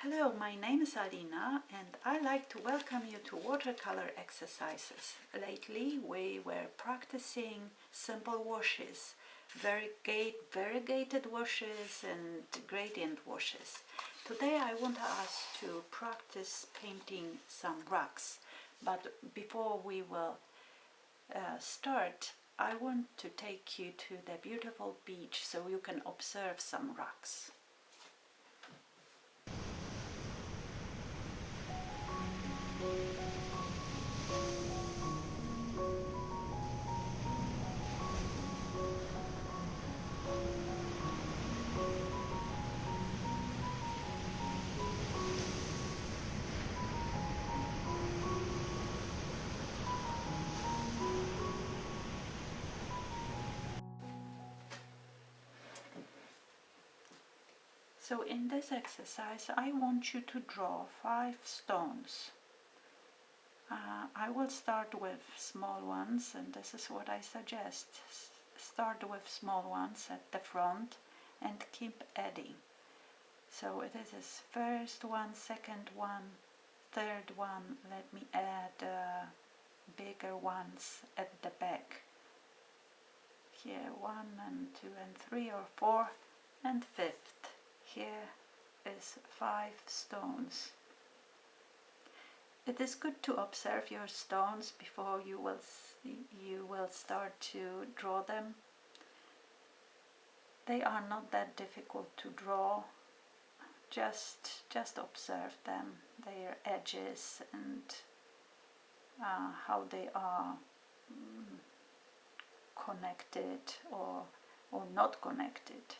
Hello, my name is Alina and I like to welcome you to watercolor exercises. Lately we were practicing simple washes, variegated washes and gradient washes. Today I want us to practice painting some rocks, but before we will start, I want to take you to the beautiful beach so you can observe some rocks. So in this exercise I want you to draw 5 stones. I will start with small ones, and this is what I suggest. Start with small ones at the front and keep adding. So it is this first one, second one, third one. Let me add bigger ones at the back. Here 1 and 2 and 3 or 4 and 5th. Here is 5 stones. It is good to observe your stones before you will start to draw them. They are not that difficult to draw. Just observe them, their edges and how they are connected or not connected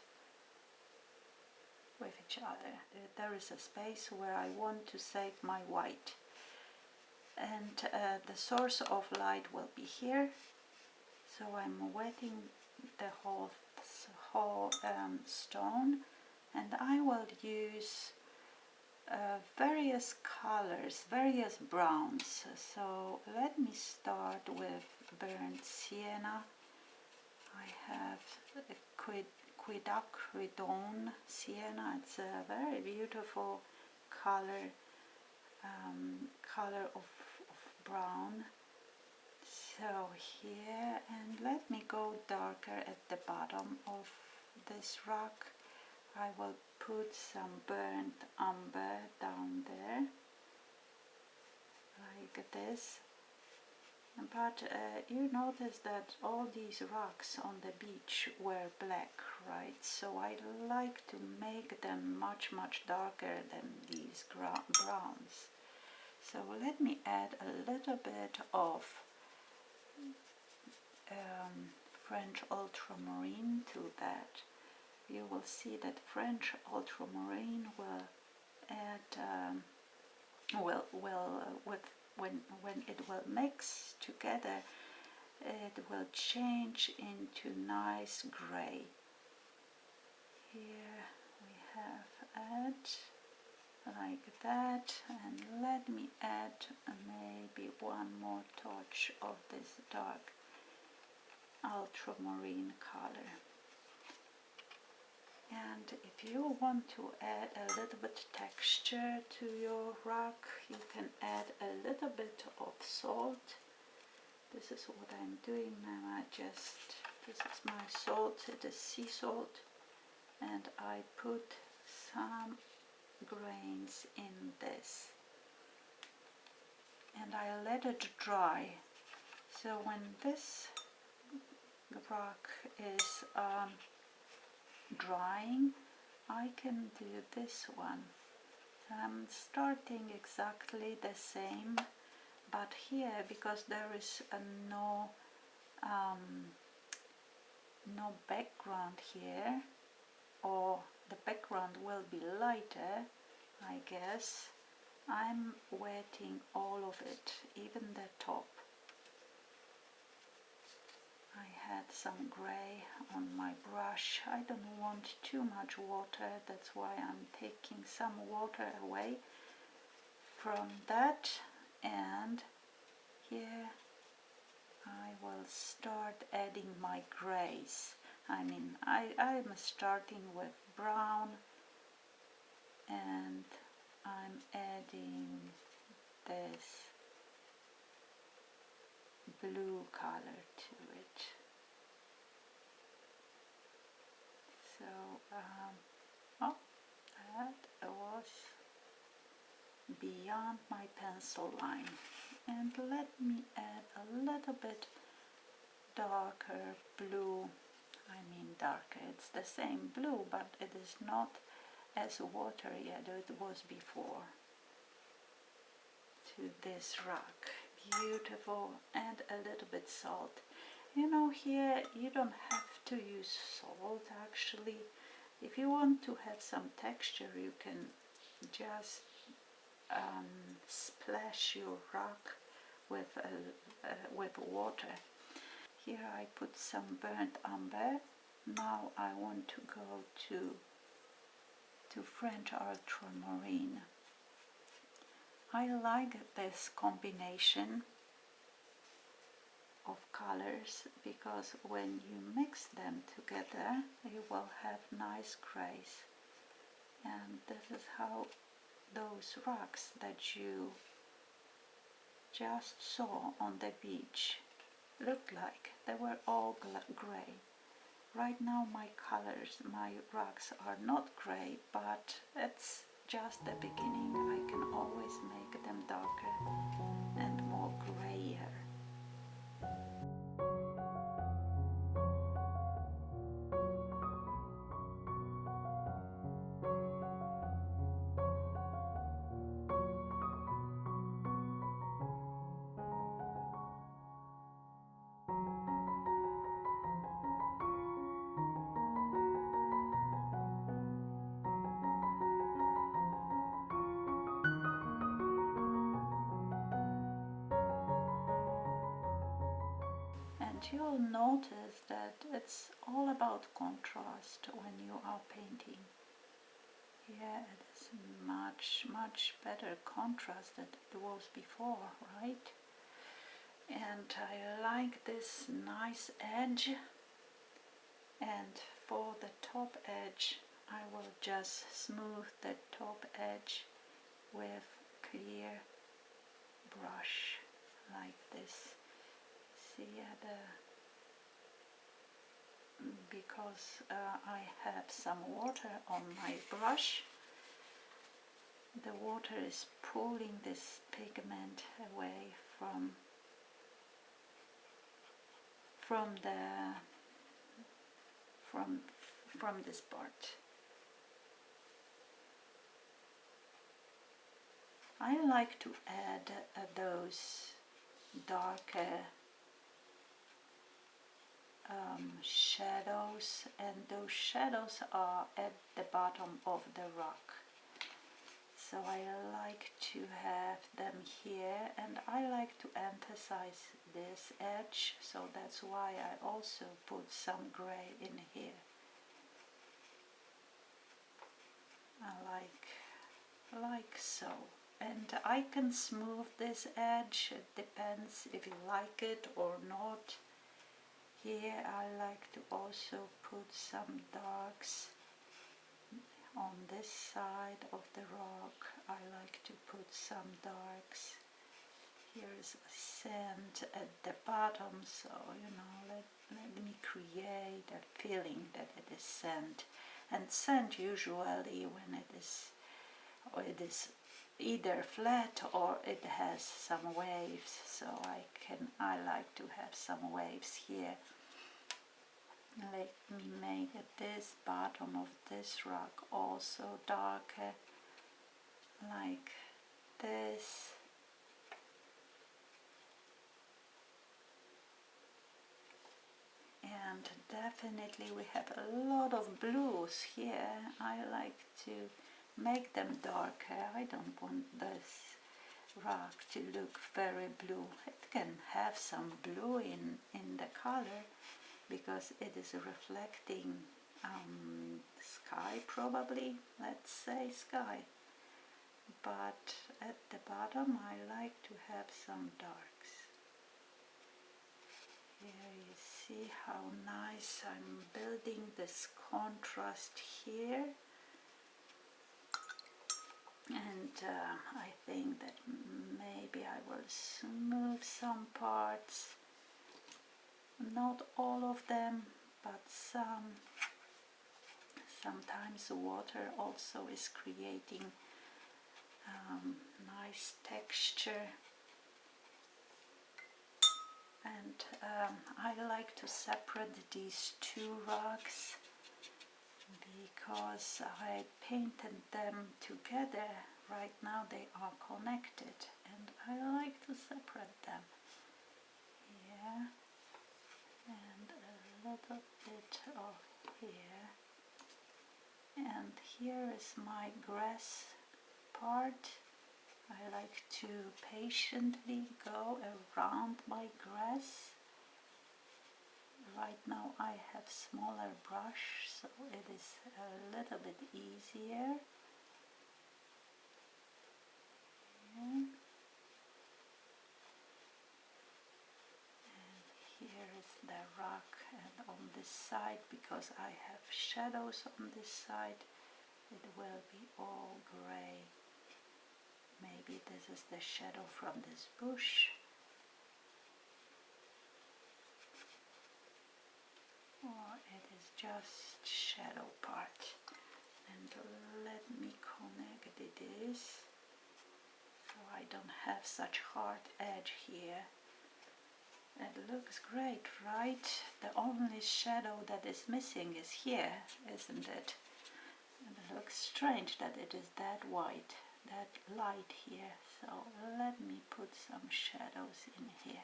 with each other. There is a space where I want to save my white, and the source of light will be here, so I'm wetting the whole stone, and I will use various colors, various browns. So let me start with burnt sienna. I have a quinacridone sienna. It's a very beautiful color of brown. So here, and let me go darker at the bottom of this rock. I will put some burnt umber down there, like this. But you notice that all these rocks on the beach were black, right? So I like to make them much darker than these browns. So let me add a little bit of French ultramarine to that. You will see that French ultramarine will add when it will mix together, it will change into nice gray. Here we have add like that, and let me add maybe one more touch of this dark ultramarine color. And if you want to add a little bit texture to your rock, you can add a little bit of salt. This is what I'm doing now. This is my salt, it is sea salt, and I put some grains in this, and I let it dry. So when this rock is drying, I can do this one. I'm starting exactly the same, but here, because there is no background here, or the background will be lighter, I guess, I'm wetting all of it, even the top. I had some gray on my brush. I don't want too much water, that's why I'm taking some water away from that, and here I will start adding my grays. I'm starting with brown and I'm adding this blue color to it. So, oh, that was beyond my pencil line. And let me add a little bit darker blue. I mean darker, it's the same blue, but it is not as watery as it was before, to this rock. Beautiful, and a little bit salt. You know, here you don't have to use salt actually. If you want to have some texture, you can just splash your rock with water. Here I put some burnt umber. Now I want to go to French ultramarine. I like this combination of colors because when you mix them together you will have nice grays, and this is how those rocks that you just saw on the beach looked like. They were all gray. Right now my colors, my rocks are not gray, but it's just the beginning. I can always make them darker and more grayer. And you'll notice that it's all about contrast when you are painting. Yeah, it is much better contrast than it was before, right? And I like this nice edge, and for the top edge I will just smooth the top edge with clear brush like this. See, because I have some water on my brush, the water is pulling this pigment away from this part. I like to add those darker shadows, and those shadows are at the bottom of the rock. So I like to have them here, and I like to emphasize this edge, so that's why I also put some gray in here. Like so. And I can smooth this edge, it depends if you like it or not. Here I like to also put some darks on this side of the rock. I like to put some darks. Here is a sand at the bottom, so you know, let me create a feeling that it is sand. And sand usually when it is either flat or it has some waves, so I like to have some waves here. Let me make this bottom of this rock also darker, like this. And definitely we have a lot of blues here. I like to make them darker. I don't want this rock to look very blue. It can have some blue in the color because it is reflecting sky, probably. Let's say sky. But at the bottom I like to have some darks. Here you see how nice I'm building this contrast here. And I think that maybe I will smooth some parts, not all of them, but some. Sometimes the water also is creating nice texture, and I like to separate these two rugs because I painted them together. Right now they are connected and I like to separate them. Here and a little bit of here, and here is my grass part. I like to patiently go around my grass. Right now I have smaller brush, so it is a little bit easier. And here is the rock, and on this side, because I have shadows on this side, it will be all gray. Maybe this is the shadow from this bush. Or it is just shadow part. And let me connect this so I don't have such hard edge here. It looks great, right? The only shadow that is missing is here, isn't it? And it looks strange that it is that white, that light here. So let me put some shadows in here.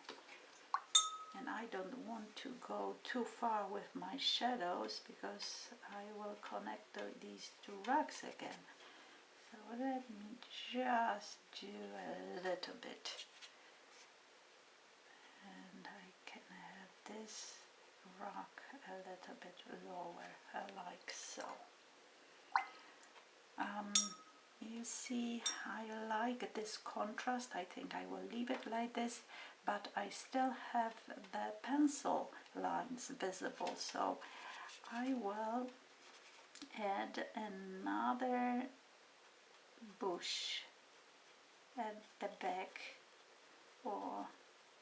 And I don't want to go too far with my shadows because I will connect these two rugs again. So let me just do a little bit. And I can have this rug a little bit lower, like so. You see, I like this contrast. I think I will leave it like this, but I still have the pencil lines visible, so I will add another bush at the back, or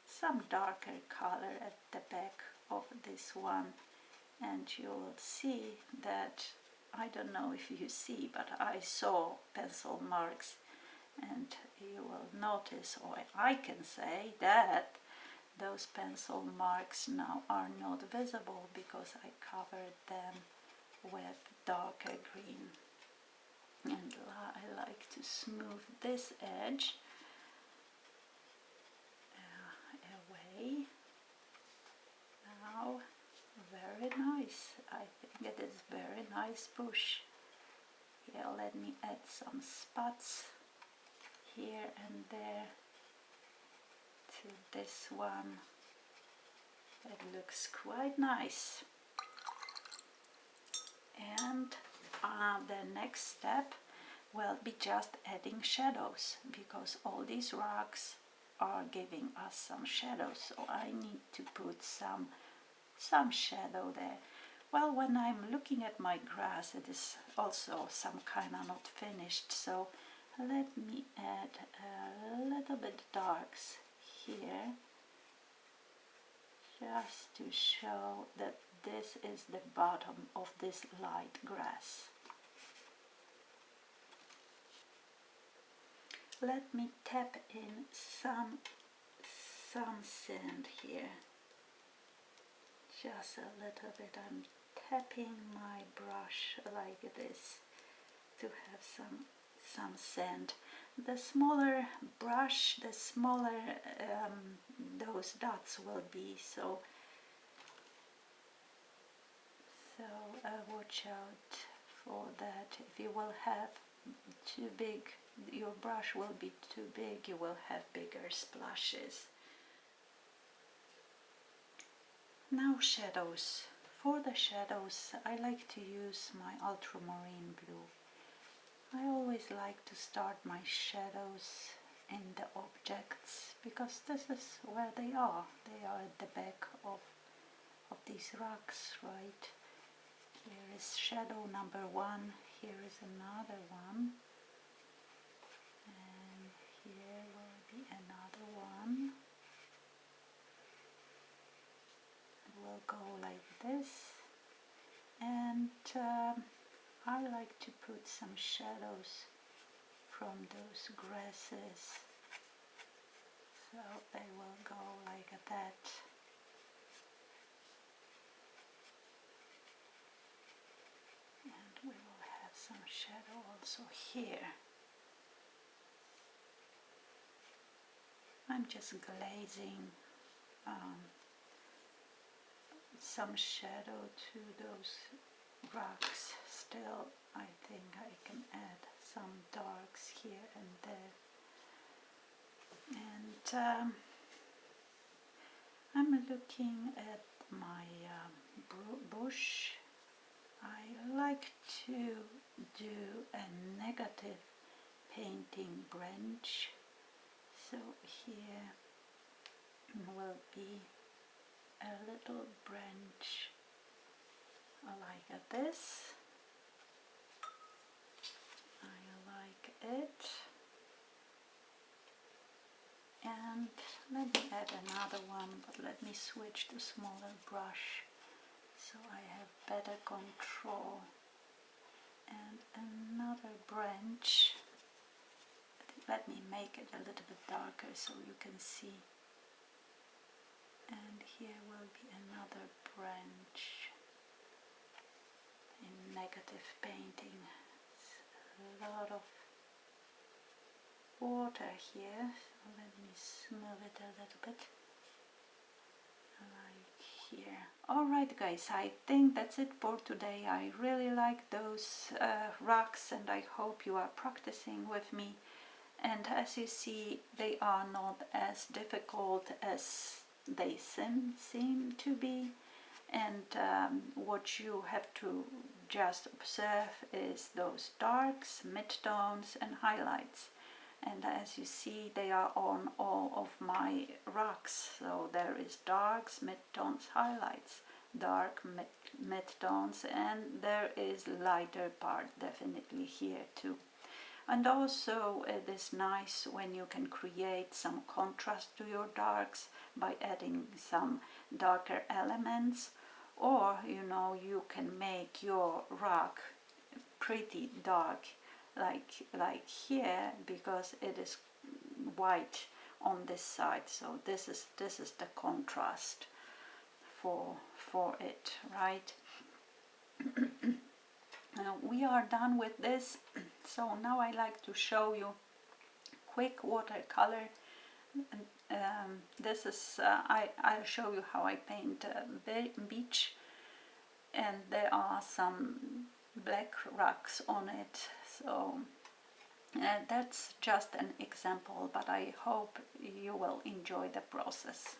some darker color at the back of this one, and you will see that, I don't know if you see, but I saw pencil marks, and you will notice, or I can say that those pencil marks now are not visible because I covered them with darker green. And I like to smooth this edge away. Now, very nice. I think it is very nice bush. Here, let me add some spots here and there to this one. It looks quite nice. And the next step will be just adding shadows, because all these rocks are giving us some shadows, so I need to put some shadow there. Well, when I'm looking at my grass, it is also some kind of not finished, so let me add a little bit darks here, just to show that this is the bottom of this light grass. Let me tap in some sand here, just a little bit. I'm tapping my brush like this to have some sand. The smaller brush, the smaller those dots will be. So watch out for that. If you will have too big, your brush will be too big, you will have bigger splashes. Now shadows. For the shadows, I like to use my ultramarine blue. I always like to start my shadows in the objects, because this is where they are. They are at the back of these rocks, right? Here is shadow number one, here is another one, I like to put some shadows from those grasses, so they will go like that. And we will have some shadow also here. I'm just glazing some shadow to those rocks. Still, I think I can add some darks here and there. And I'm looking at my bush. I like to do a negative painting branch. So here will be a little branch like this. I like it. And let me add another one, but let me switch to smaller brush so I have better control. And another branch. Let me make it a little bit darker so you can see. And here will be another branch in negative painting. It's a lot of water here, so let me smooth it a little bit, like here. Alright guys, I think that's it for today. I really like those rocks, and I hope you are practicing with me. And as you see, they are not as difficult as they seem to be. And what you have to just observe is those darks, midtones and highlights. And as you see, they are on all of my rocks. So there is darks, midtones, highlights, dark, midtones, and there is lighter part definitely here too. And also it is nice when you can create some contrast to your darks by adding some darker elements, or you can make your rock pretty dark like here, because it is white on this side. So this is the contrast for it, right? We are done with this. So now I like to show you quick watercolor. This is I'll show you how I paint beach, and there are some black rocks on it. So that's just an example, but I hope you will enjoy the process.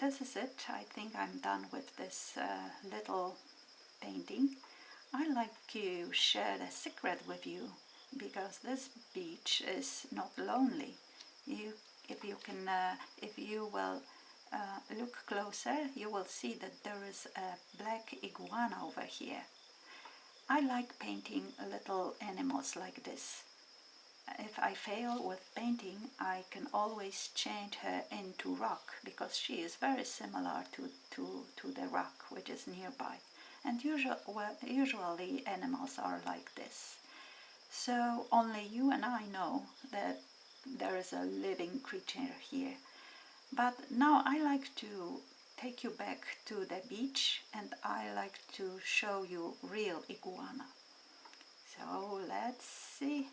this is it. I think I'm done with this little painting. I like to share a secret with you, because this beach is not lonely. If you will look closer, you will see that there is a black iguana over here. I like painting little animals like this. If I fail with painting, I can always change her into rock, because she is very similar to the rock which is nearby. And usually animals are like this. So only you and I know that there is a living creature here. But now I like to take you back to the beach, and I like to show you real iguana. So let's see.